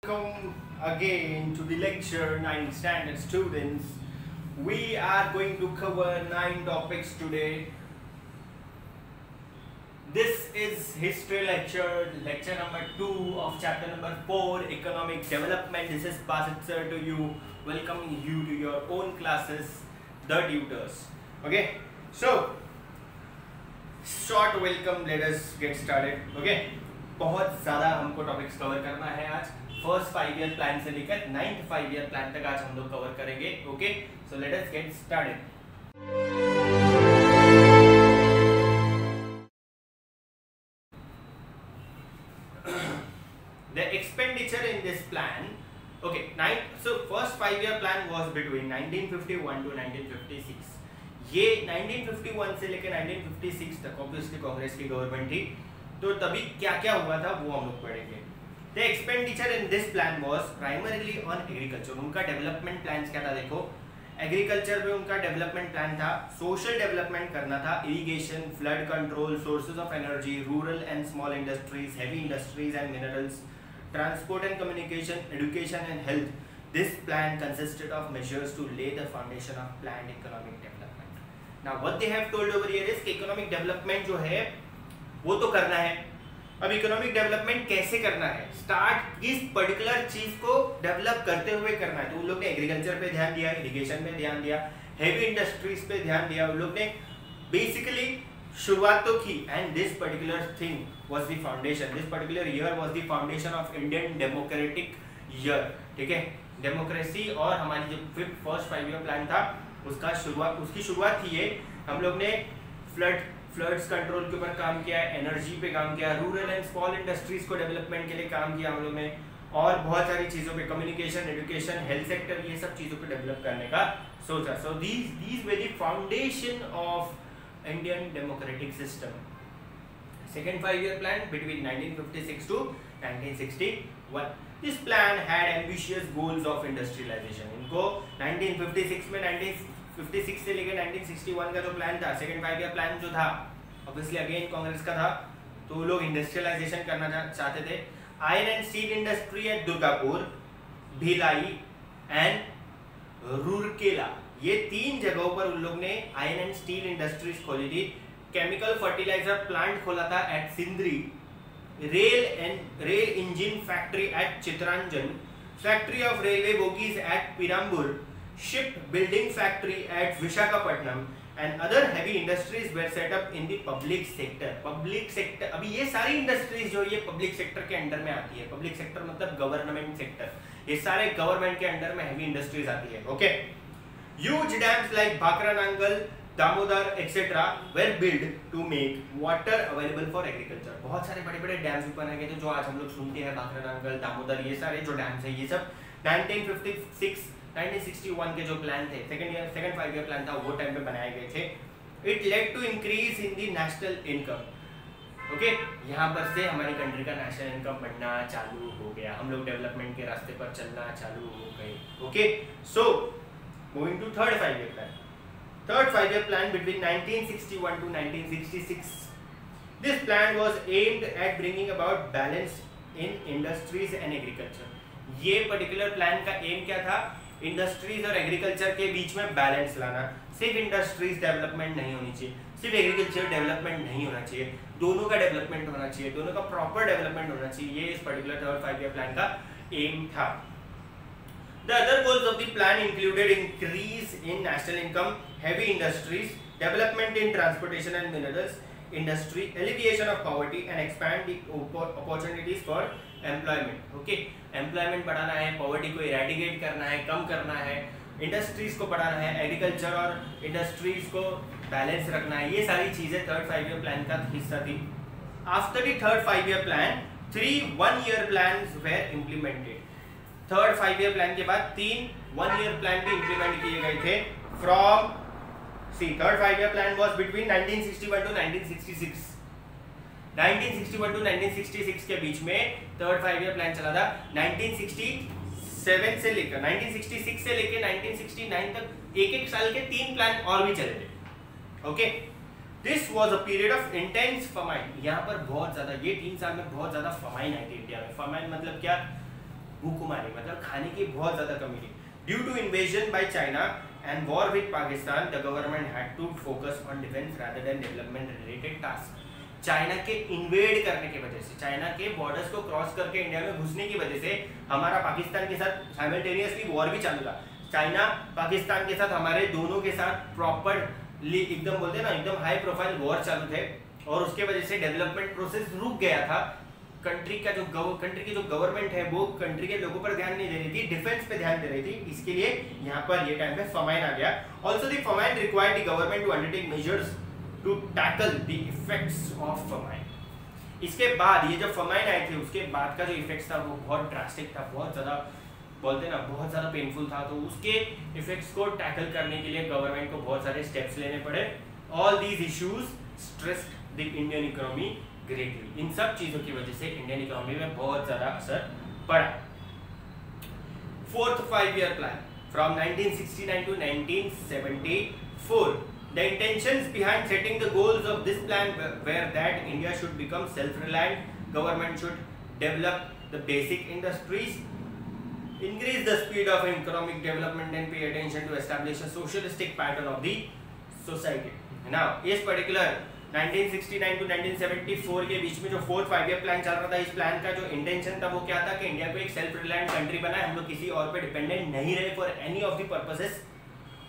Welcome again to the lecture 9th standard students. We are going to cover 9 topics today. This is history lecture number 2 of chapter number 4, economic development. This is Basit sir to you, welcoming you to your own classes, the tutors. Okay, so short welcome, let us get started. Okay, बहुत ज़्यादा हमको topics cover करना है आज. First 5 year plan से लेकर 9th 5 year plan तक आज हम लोग कवर करेंगे. Okay, so let us get started. The expenditure in this plan, okay, so first 5 year plan was between 1951 to 1956. ये 1951 से लेकर 1956 तक ऑब्वियसली कांग्रेस की गवर्नमेंट थी, तो तभी क्या क्या हुआ था वो हम लोग पढ़ेंगे. The expenditure in this plan was primarily on agriculture. उनका डेवलपमेंट प्लान क्या था? देखो, एग्रीकल्चर में उनका डेवलपमेंट प्लान था, सोशल डेवलपमेंट करना था, irrigation, flood control, sources of energy, rural and small industries, heavy industries and minerals, transport and communication, education and health. This plan consisted of measures to lay the foundation of planned economic development. Now what they have told over here is कि economic development जो है वो तो करना है. अब economic development कैसे करना है, स्टार्ट किस पर्टिकुलर चीज को डेवलप करते हुए करना है. तो उन लोग ने एग्रीकल्चर पे ध्यान दिया, इरिगेशन पे ध्यान दिया, हेवी इंडस्ट्रीज पे ध्यान दिया. उन लोग ने बेसिकली शुरुआत तो की. And this particular thing was the foundation, this particular year was the foundation of Indian democratic year. ठीक है, डेमोक्रेसी और हमारी जो फर्स्ट 5 ईयर प्लान था उसकी शुरुआत थी. ये हम लोग ने फ्लड्स कंट्रोल के ऊपर काम किया, एनर्जी पे काम किया, रूरल एंड स्मॉल इंडस्ट्रीज को डेवलपमेंट के लिए काम किया हम लोग ने, और बहुत सारी चीजों पे, कम्युनिकेशन, एजुकेशन, हेल्थ सेक्टर, ये सब चीजों पे डेवलप करने का सोचा. So these were the foundation of Indian democratic system. Second 5 year plan between 1956 to 1961. This plan had ambitious goals of industrialisation. इनको 1956 में 1956 से लेकर 1961 का जो प्लान था, सेकेंड 5 ईयर प्लान जो था, ऑब्वियसली अगेन कांग्रेस का था, तो वो लोग इंडस्ट्रियलाइजेशन करना चाहते थे. Iron and steel industry at Durgapur, Bhilai and Rourkela, ये 3 जगहों पर उन लोग ने आयरन एंड स्टील इंडस्ट्रीज खोली थी. केमिकल फर्टिलाइजर प्लांट खोला था at Sindri, rail engine factory at Chittaranjan, factory of railway bogies at Perambur, ship building factory at Visakhapatnam and other heavy industries were set up in the public sector. Public sector, अभी ये सारी industries जो ये public sector के under में आती है. Public sector मतलब गवर्नमेंट सेक्टर, ये सारे गवर्नमेंट के अंडर में हेवी इंडस्ट्रीज आती है. Okay, huge dams like Bhakra Nangal, Damodar etcetera were build to make water available for agriculture. बहुत सारे बड़े बड़े डैम्स भी बनाए गए थे जो आज हम लोग सुनते हैं, भाखरा नांगल, दामोदर, ये सारे जो डैम्स है ये सब 1961 के जो प्लान थे, सेकंड 5 ईयर प्लान था, वो टाइम पे बनाए गए थे. It led to increase in the national income. Okay, यहाँ पर से हमारी कंट्री का नेशनल इनकम बढ़ना चालू हो गया, हम लोग डेवलपमेंट के रास्ते पर चलना चालू हो गए. Okay, so moving to third 5 year plan. Third 5 year plan between 1961 to 1966. This plan was aimed at bringing about balance in industries and agriculture. ये पर्टिकुलर प्लान का एम क्या था? इंडस्ट्रीज और एग्रीकल्चर के बीच में बैलेंस लाना. सिर्फ इंडस्ट्रीज डेवलपमेंट नहीं होनी चाहिए, सिर्फ एग्रीकल्चर डेवलपमेंट नहीं होना चाहिए, दोनों का डेवलपमेंट होना चाहिए, दोनों का प्रॉपर डेवलपमेंट होना चाहिए. ये इस पर्टिकुलर थर्ड 5 ईयर प्लान का एम था. The other goals of the plan included increase in national income, heavy industries, development in transportation and minerals industry, alleviation of poverty and expand the opportunities for employment. Okay, employment बढ़ाना है, poverty को eradicate करना है, कम करना है, industries को बढ़ाना है, एग्रीकल्चर और इंडस्ट्रीज को बैलेंस रखना है. ये सारी चीजें थर्ड 5 ईयर प्लान का हिस्सा थी. After the third 5 year plan 3 1 year plans were implemented. Third 5 year plan के बाद 3 1 ईयर प्लान भी इम्प्लीमेंट किए गए थे. From third 5 year plan was between 1961 to 1966. 1961 to 1966 के बीच में थर्ड 5 ईयर प्लान चला था. 1967 से लेकर 1966 से लेकर 1969 तक एक साल के 3 प्लान और भी चले थे. Okay, this was a period of intense famine. यहाँ पर बहुत ज्यादा, ये 3 साल में बहुत ज्यादा फमाइन आई थी इंडिया में. फमाइन मतलब क्या? भूखमरी मतलब खाने की बहुत ज़्यादा कमी थी। Due to invasion by China and war with Pakistan the government had to focus on defence rather than development related task. China के इन्वेड करने की वजह से, चाइना के बॉर्डर्स को क्रॉस करके इंडिया में घुसने की वजह से हमारा पाकिस्तान के साथ साइमल्टेनियसली वॉर भी चालू था। चाइना पाकिस्तान के साथ हमारे दोनों के साथ प्रॉपरली एकदम बोलते हैं ना एकदम हाई प्रोफाइल वॉर चालू थे और उसके वजह से डेवलपमेंट प्रोसेस रुक गया था। कंट्री की जो गवर्नमेंट है वो कंट्री के लोगों पर ध्यान नहीं दे रही थी, डिफेंस पे ध्यान दे रही थी। इसके लिए यहाँ पर ये टाइम पे फमाइन आ गया। Also the famine required the government to undertake measures to tackle the effects of famine. इसके बाद ये जब फमाइन आई थी उसके बाद का जो इफेक्ट्स था वो बहुत ड्रास्टिक था, बहुत ज़्यादा बोलते ना बहुत ज़्यादा पेनफुल था। तो उसके इफेक्ट्स को टैकल करने के लिए गवर्नमेंट को बहुत सारे स्टेप्स लेने पड़े। All these issues stressed the Indian economy greatly. इन सब चीज़ों की वजह से इंडियन इकोनॉमी में बहुत ज़्यादा असर पड़ा। Fourth 5-year plan from 1969 to 1974. The intentions behind setting the goals of this plan were that India should become self-reliant, government should develop the basic industries, increase the speed of economic development and pay attention to establish a socialistic pattern of the society. Now, इस particular 1969 to 1974 के बीच में जो 4th 5-year plan चल रहा था, इस plan का जो इंटेंशन था वो क्या था कि इंडिया को एक सेल्फ रिलायंट कंट्री बनाए, हम लोग किसी और पे डिपेंडेंट नहीं रहे for any of the purposes,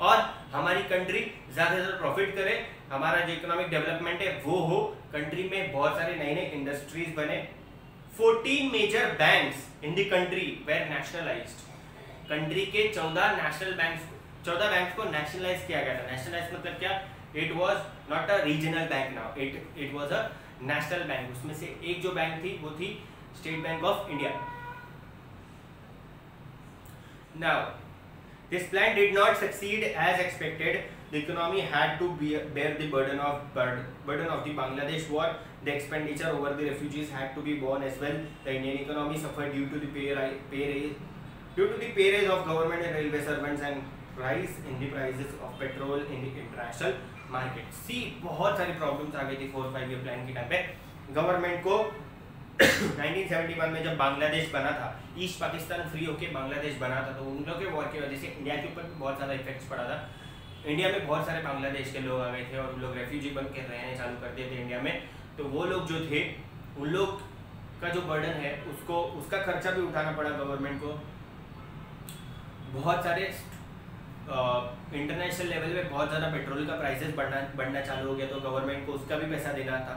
और हमारी कंट्री ज़्यादा से ज़्यादा प्रॉफिट करे, हमारा जो इकोनॉमिक डेवलपमेंट है वो हो, कंट्री में बहुत सारे नए नए इंडस्ट्रीज बने। 14 major banks in the country were nationalised. Country के 14 बैंक्स को नेशनलाइज किया गया था। नेशनलाइज मतलब क्या? It was not a regional bank now, it was a national bank. उसमें से एक जो बैंक थी वो थी state bank of India. Now this plan did not succeed as expected. The economy had to bear the burden of the Bangladesh war. The expenditure over the refugees had to be borne as well. The Indian economy suffered due to the pay raise of government and railway servants and rise in the prices of petrol in the international market. See, बहुत सारी problems आ गई थी 4-5 plan के time पे। Government को 1971 में जब बांग्लादेश बना था, ईस्ट पाकिस्तान फ्री होके बांग्लादेश बना था, तो उन लोगों के वॉर की वजह से इंडिया के ऊपर बहुत ज़्यादा इफेक्ट्स पड़ा था। इंडिया में बहुत सारे बांग्लादेश के लोग आ गए थे और उन लोग रेफ्यूजी बन के रहने चालू कर दिए थे इंडिया में। तो वो लोग जो थे उन लोग का जो बर्डन है उसका खर्चा भी उठाना पड़ा गवर्नमेंट को। बहुत सारे इंटरनेशनल लेवल पे बहुत ज़्यादा पेट्रोल का प्राइसेस बढ़ना चालू हो गया, तो गवर्नमेंट को उसका भी पैसा देना था।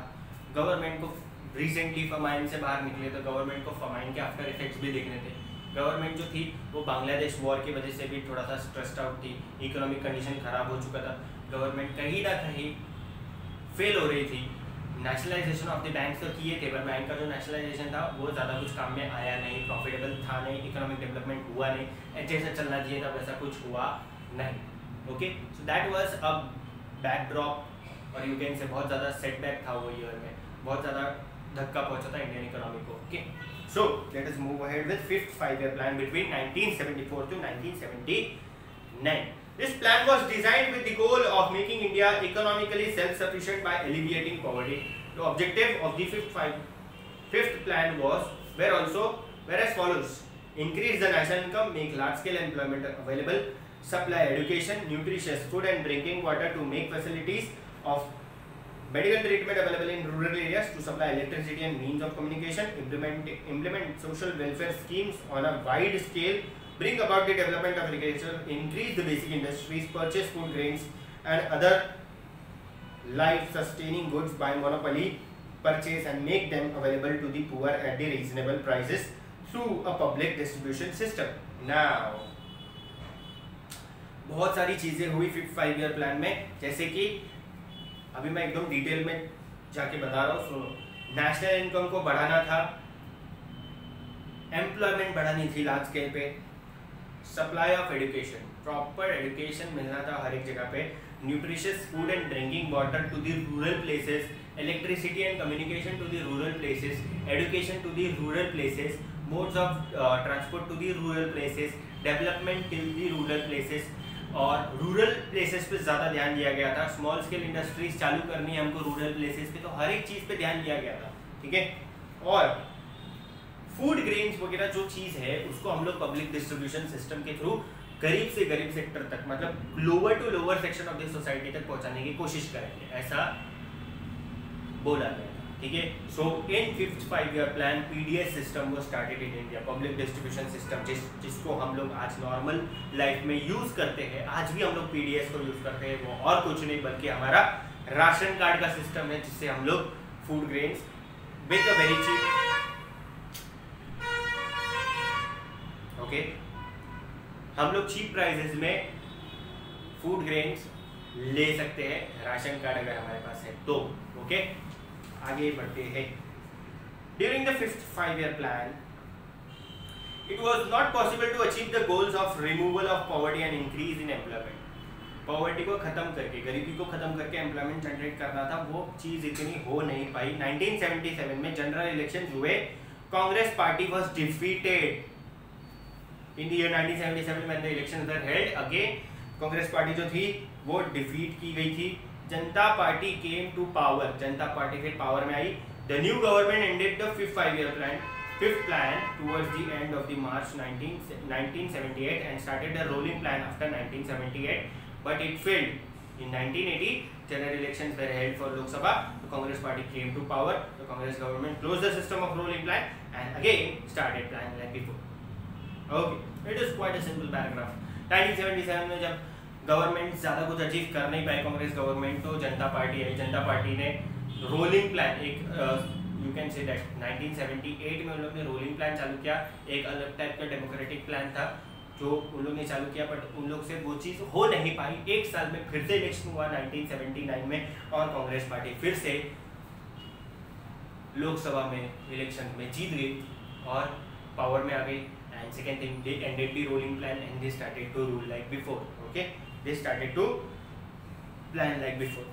गवर्नमेंट को रिसेंटली फमाइन से बाहर निकले तो गवर्नमेंट को फमाइन के आफ्टर इफेक्ट्स भी देखने थे। गवर्नमेंट जो थी वो बांग्लादेश वॉर की वजह से भी थोड़ा सा स्ट्रेस्ड आउट थी, इकोनॉमिक कंडीशन खराब हो चुका था, गवर्नमेंट कहीं ना कहीं फेल हो रही थी। नेशनलाइजेशन ऑफ द बैंक तो किए थे पर बैंक का जो नेशनलाइजेशन था वो ज़्यादा कुछ काम में आया नहीं, प्रॉफिटेबल था नहीं, इकोनॉमिक डेवलपमेंट हुआ नहीं, जैसा चलना चाहिए था वैसा कुछ हुआ नहीं। Okay, so that was a backdrop और यू कैन से बहुत ज़्यादा सेटबैक था वो ईयर में, बहुत ज़्यादा धक्का पहुंचा था इंडियन इकोनॉमी को। Okay, so let us move ahead with 5th 5-year plan between 1974 to 1979. This plan was designed with the goal of making India economically self-sufficient by alleviating poverty. The objective of the 5th plan were as follows: increase the national income, make large-scale employment available, supply education, nutritious food and drinking water to make facilities of medical treatment available in rural areas, to supply electricity and means of communication, implement social welfare schemes on a wide scale, bring about the development of agriculture, increase the basic industries, purchase food grains and other life sustaining goods by monopoly purchase and make them available to the poor at the reasonable prices through a public distribution system. Now, बहुत सारी चीजें हुई 5th 5-year plan में, जैसे कि अभी मैं एकदम डिटेल में जाके बता रहा हूँ, सुनो। नेशनल इनकम को बढ़ाना था, एम्प्लॉयमेंट बढ़ानी थी लार्ज स्केल पे, supply of education, proper education मिलना था हर एक जगह पे, nutritious food and drinking water to the rural places, electricity and communication to the rural places, education to the rural places, modes of transport to the rural places, development to the rural places. और rural places पे ज़्यादा ध्यान दिया गया था। Small scale industries चालू करनी है हमको रूरल प्लेसेस पे, तो हर एक चीज़ पे ध्यान दिया गया था, ठीक है। और फूड ग्रेन्स वगैरह जो चीज़ है उसको हम लोग पब्लिक डिस्ट्रीब्यूशन सिस्टम के थ्रू गरीब से गरीब सेक्टर तक, मतलब lower to lower section of the society तक पहुंचाने की कोशिश करेंगे, ऐसा बोला गया। ठीक है, सो इन 5th 5-year plan PDS system was started in India, public distribution system, जिसको हम लोग आज नॉर्मल लाइफ में यूज करते हैं, आज भी हम लोग पीडीएस को यूज करते हैं, वो और कुछ नहीं बल्कि हमारा राशन कार्ड का सिस्टम है, जिससे हम लोग food grains with a very cheap, okay, हम लोग चीप प्राइसेस में फूड ग्रेन्स ले सकते हैं, राशन कार्ड अगर हमारे पास है तो। ओके, आगे बढ़ते हैं। During the 5th 5-year plan it was not possible to achieve the goals of removal of poverty and increase in employment. Poverty को खत्म करके, गरीबी को खत्म करके एम्प्लॉयमेंट जनरेट करना था, वो चीज इतनी हो नहीं पाई। 1977 में जनरल इलेक्शन हुए, Congress party was defeated in the year 1977 when the elections were held again। Congress party जो थी वो डिफीट की गई थी। Janata party came to power, Janata party फिर पावर में आई। The new government ended the 5th 5-year plan, 5th plan towards the end of the March 1978 and started the rolling plan after 1978, but it failed. In 1980 general elections were held for Lok Sabha. The Congress party came to power. The Congress government closed the system of rolling plan and again started plan like before. Okay, it is quite a simple paragraph। 1977 में जब government ज़्यादा कुछ achieve कर नहीं पाई Congress government, तो जनता party आई। जनता party ने rolling plan, एक you can say that 1978 में उन लोग ने रोलिंग प्लान चालू किया। एक अलग टाइप का डेमोक्रेटिक प्लान था जो उन लोग ने चालू किया, बट उन लोग से वो चीज़ हो नहीं पाई। एक साल में फिर से इलेक्शन हुआ 1979 में और कांग्रेस पार्टी फिर से लोकसभा में इलेक्शन में जीत गई और पावर में आ गई। And second thing, they ended the rolling plan and they started to rule like before. Okay, they started to plan like before.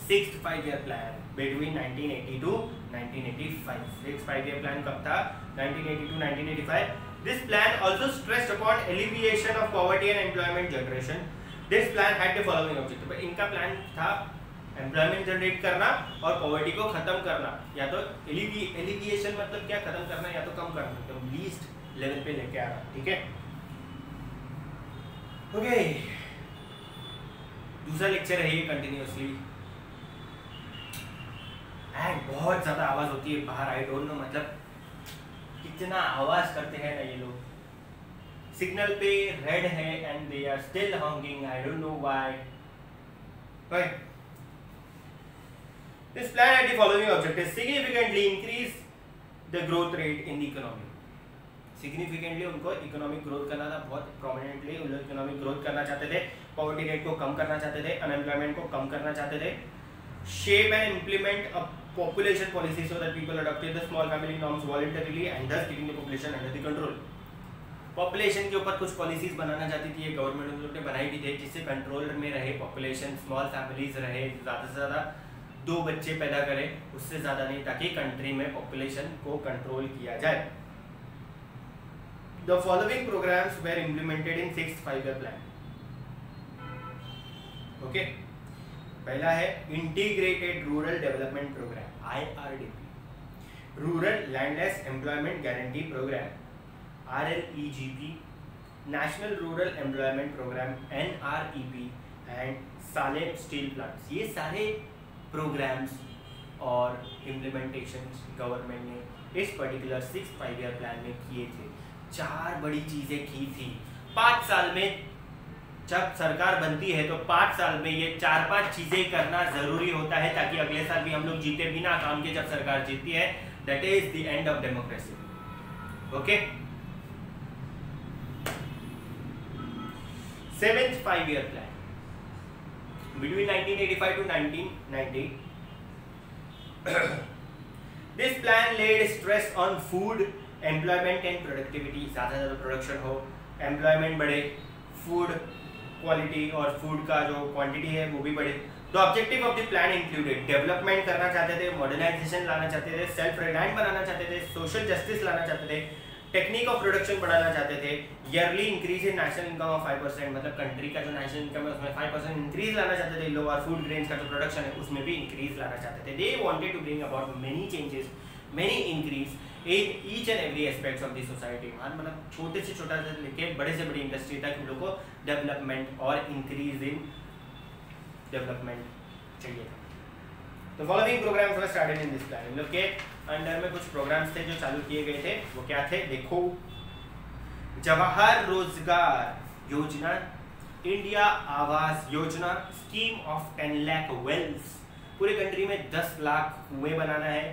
6th 5-year plan between 1980 to 1985. 6th 5-year plan कब था? 1980 to 1985. This plan also stressed upon alleviation of poverty and employment generation. This plan had the following objective. इनका plan था employment generate करना और poverty को खत्म करना, या तो एलिविएशन मतलब क्या, खत्म करना, या तो कम करना, तो लीस्ट लेवल पे लेके आना। ठीक है, ओके, दूसरा लेक्चर है ये कंटिन्यूअसली, एंड बहुत ज्यादा आवाज होती है बाहर। आई डोंट नो मतलब कितना आवाज करते हैं ना ये लोग। सिग्नल पे रेड है and they are still honking, I don't know why. This plan had the following objectives: significantly increase the growth rate in the economy. Significantly उनको इकोनॉमिक ग्रोथ करना था, बहुत प्रोमिनेंटली उन लोग इकोनॉमिक ग्रोथ करना चाहते थे, पॉवर्टी रेट को कम करना चाहते थे, अनएम्प्लॉयमेंट को कम करना चाहते थे। Shape and implement a population policy so that people adopted the small family norms voluntarily and thus keeping the population under the control. Population के ऊपर कुछ पॉलिसीज बनाना चाहती थी ये गवर्नमेंट, उन लोग ने बनाई भी थे, जिससे कंट्रोल में रहे पॉपुलेशन, स्मॉल फैमिलीज रहे, ज़्यादा से ज़्यादा 2 बच्चे पैदा करें, उससे ज़्यादा नहीं, ताकि कंट्री में पॉपुलेशन को कंट्रोल किया जाए। The following programmes were implemented in 6th 5-year plan. Okay, पहला है integrated rural development programme IRDP, rural landless employment guarantee programme RLEGP, national rural employment programme NREP and Salem steel plants. ये सारे programmes और implementations government ने इस particular 6th 5-year plan में किए थे। 4 बड़ी चीज़ें की थी। 5 साल में जब सरकार बनती है तो 5 साल में ये 4-5 चीज़ें करना ज़रूरी होता है, ताकि अगले साल भी हम लोग जीते बिना काम के जब सरकार जीतती है। That is the end of democracy. Okay, 7th 5-year plan between 1985 to 1990. This plan laid stress on food, employment and productivity. ज़्यादा प्रोडक्शन हो, एम्प्लॉयमेंट बढ़े, फूड क्वालिटी और फूड का जो क्वांटिटी है वो भी बढ़े। तो objective of the plan included development करना चाहते थे, मॉडर्नाइजेशन लाना चाहते थे, सेल्फ रिलायंट बनाना चाहते थे, सोशल जस्टिस लाना चाहते थे, टेक्निक ऑफ प्रोडक्शन बढ़ाना चाहते थे, yearly increase in national income of 5%, मतलब कंट्री का जो नेशनल इनकम है उसमें 5% इंक्रीज लाना चाहते थे। लोअर फूड ग्रेन्स का जो प्रोडक्शन है उसमें भी इंक्रीज लाना चाहते थे। They wanted to bring about many changes, many increase in each and every aspects of the society. मतलब छोटे से छोटा से लेके बड़े से बड़ी इंडस्ट्री तक हम लोग को डेवलपमेंट और इंक्रीज इन डेवलपमेंट चाहिए था। तो following programs were started in this plan. इन लोग के अंडर में कुछ प्रोग्राम्स थे जो चालू किए गए थे, वो क्या थे देखो। जवाहर रोजगार योजना, India Awas Yojana, scheme of 10 lakh Wales. पूरे कंट्री में 10 लाख कुएं बनाना है।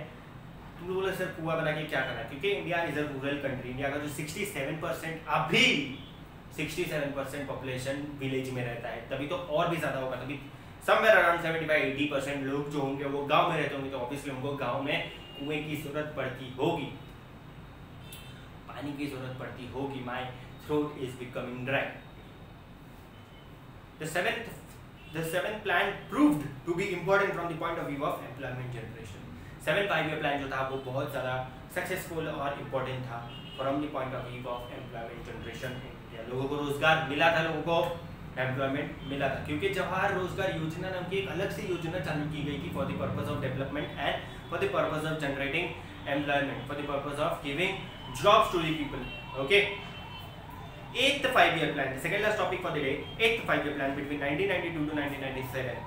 तुम लोग बोले सर कुआं बना के क्या करना है, क्योंकि India is a rural country. India का जो 67% अभी 67% पॉपुलेशन विलेज में रहता है, तभी तो और भी ज्यादा होगा, तभी समवेयर अराउंड 75-80% लोग जो होंगे वो गांव में रहते होंगे, तो ऑब्वियसली उनको गांव में कुएं की जरूरत पड़ती होगी, पानी की जरूरत पड़ती होगी। My throat is becoming dry. The seventh plan proved to be important from the point of view of employment generation. 7 5-year plan जो था वो बहुत ज़्यादा सक्सेसफुल और इम्पोर्टेंट था from the point of view of employment generation in India. लोगों को रोजगार मिला था, लोगों को एम्प्लॉयमेंट मिला था, क्योंकि जवाहर रोजगार योजना नाम की एक अलग से योजना चालू की गई थी for the purpose of development and for the purpose of generating employment, for the purpose of giving jobs to the people. Okay, 8th 5-year plan, the second last topic for the day, 8th 5-year plan between 1992 to 1997.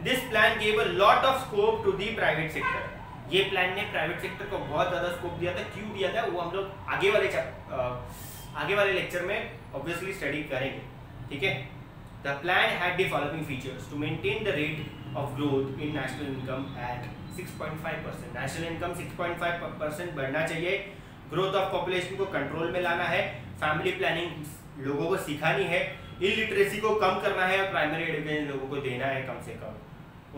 This plan gave a lot of scope to the private sector. ये plan ने private sector को बहुत ज्यादा scope दिया था। क्यों दिया था वो हम लोग आगे वाले लेक्चर में ऑब्वियसली स्टडी करेंगे, ठीक है। The plan had the following features: to maintain the rate of growth in national income at 6.5%. National income 6.5% बढ़ना चाहिए। ग्रोथ ऑफ पॉपुलेशन को कंट्रोल में लाना है। फैमिली प्लानिंग लोगों को सिखानी है। इलिटरेसी को कम करना है और प्राइमरी एजुकेशन लोगों को देना है कम से कम।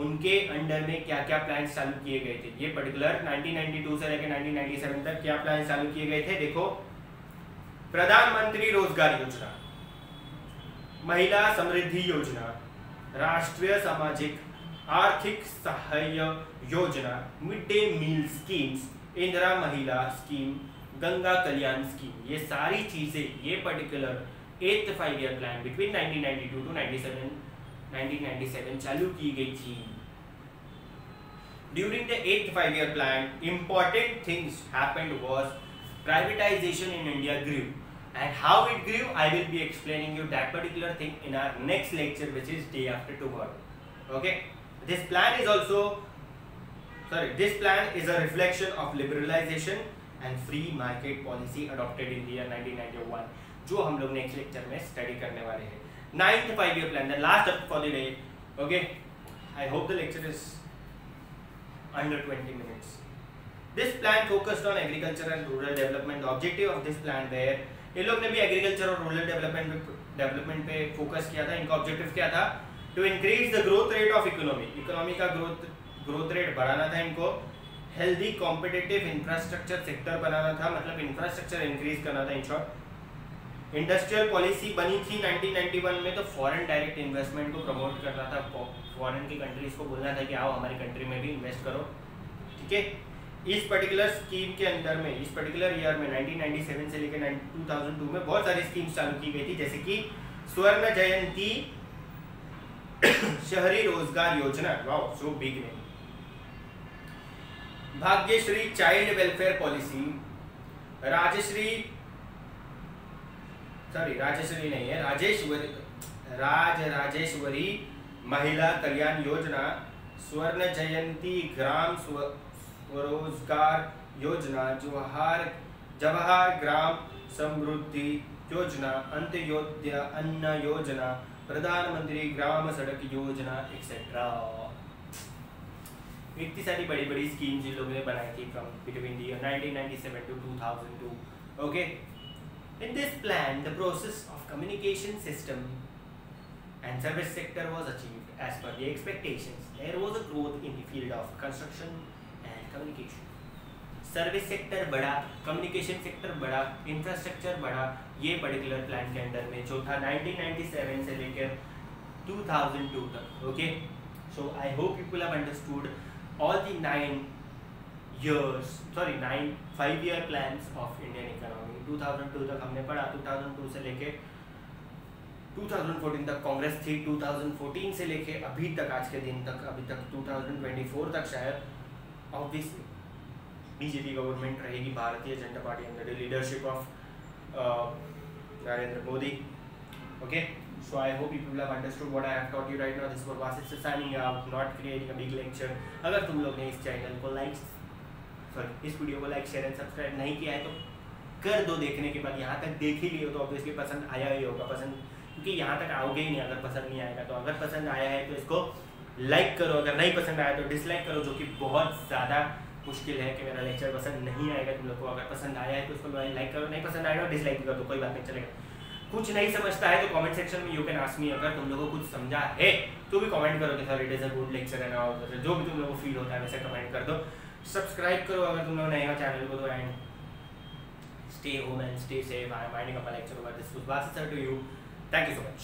उनके अंडर में क्या क्या प्लान चालू किए गए थे, ये पर्टिकुलर 1992 से लेकर 1997 तक क्या प्लान चालू किए गए थे देखो। प्रधानमंत्री रोजगार योजना, महिला समृद्धि योजना, राष्ट्रीय सामाजिक आर्थिक सहाय्य योजना, mid day meal schemes, Indira महिला स्कीम, गंगा कल्याण स्कीम, ये सारी चीजें ये particular 8th 5-year plan between 1992 to 1997 चालू की गई थी। During the 8th 5-year plan important things happened was privatization in India grew, and how it grew I will be explaining you that particular thing in our next lecture, which is day after tomorrow. Okay, this plan is a reflection of liberalization and free market policy adopted in the year 1991, जो हम लोग next lecture में study करने वाले हैं। 9th 5-year plan, the last up for the day. Okay, I hope the lecture is under 20 minutes. This plan focused on agriculture and rural development. The objective of this plan were, ये लोग ने भी agriculture और rural development पे focus किया था। इनका objective क्या था? To increase the growth rate of economy का ग्रोथ रेट बढ़ाना था इनको। हेल्दी कॉम्पिटिटिव इंफ्रास्ट्रक्चर सेक्टर बनाना था, मतलब इंफ्रास्ट्रक्चर इंक्रीज करना था इन शॉर्ट। इंडस्ट्रियल पॉलिसी बनी थी 1991 में, तो फॉरेन डायरेक्ट इन्वेस्टमेंट को प्रमोट करना था। फॉरेन की कंट्रीज को बोलना था कि आओ हमारी कंट्री में भी इन्वेस्ट करो, ठीक है। इस पर्टिकुलर स्कीम के अंदर में, इस पर्टिकुलर ईयर में 1997 से लेकर 2002 में बहुत सारी स्कीम्स चालू की गई थी, जैसे कि स्वर्ण जयंती शहरी रोजगार योजना, wow so big name, Bhagyashree child welfare policy, Rajeshwari महिला कल्याण योजना, स्वर्ण जयंती ग्राम स्वरोजगार योजना, जवाहर ग्राम समृद्धि योजना, अंत्योदय अन्न योजना, प्रधानमंत्री ग्राम सड़क योजना एक्सेट्रा। इतनी सारी बड़ी बड़ी स्कीम्स जिन लोगों ने बनाई थी from between the 1997 to 2002। Okay, in this plan the process of communication system and service sector was achieved as per the expectations. There was a growth in the field of construction and communication. Service sector बढ़ा, communication sector बढ़ा, infrastructure बढ़ा, ये particular plan के अंदर में जो था 1997 से लेकर 2002 तक। Okay, so I hope people have understood all the 9 5-year plans of Indian economy। 2002 तक हमने पढ़ा, 2002 से लेके 2014 तक कांग्रेस थी, 2014 से लेके अभी तक, आज के दिन तक, अभी तक 2024 तक शायद, ऑब्वियसली बीजेपी गवर्नमेंट रहेगी, Bharatiya Janata party under the leadership of Narendra Modi. Okay, so I hope you people have understood what I have taught you right now. This was Vasit signing out, not creating a big lecture. अगर तुम लोग ने इस channel को इस video को like share and subscribe नहीं किया है तो कर दो। देखने के बाद यहाँ तक देख ही लियो तो ऑब्वियसली पसंद आया ही होगा, पसंद क्योंकि यहाँ तक आओगे ही नहीं अगर पसंद नहीं आएगा। तो अगर पसंद आया है तो इसको लाइक करो, अगर नहीं पसंद आया तो डिसलाइक करो, जो कि बहुत ज़्यादा मुश्किल है कि मेरा लेक्चर पसंद नहीं आएगा तुम लोग को। अगर पसंद आया है तो उसको लाइक करो, नहीं पसंद आएगा डिसलाइक कर दो, कोई बात नहीं, चलेगा। कुछ नहीं समझता है तो कमेंट सेक्शन में यू कैन आस्क मी। अगर तुम लोगों को कुछ समझा है तो भी कमेंट करो कि sir it is a good lecture and all, जो भी तुम लोगों को फील होता है वैसे कमेंट कर दो। सब्सक्राइब करो अगर तुम लोग नए हो चैनल को तो, and stay home and stay safe. I am winding up my lecture over this was Wasit sir to you. Thank you so much.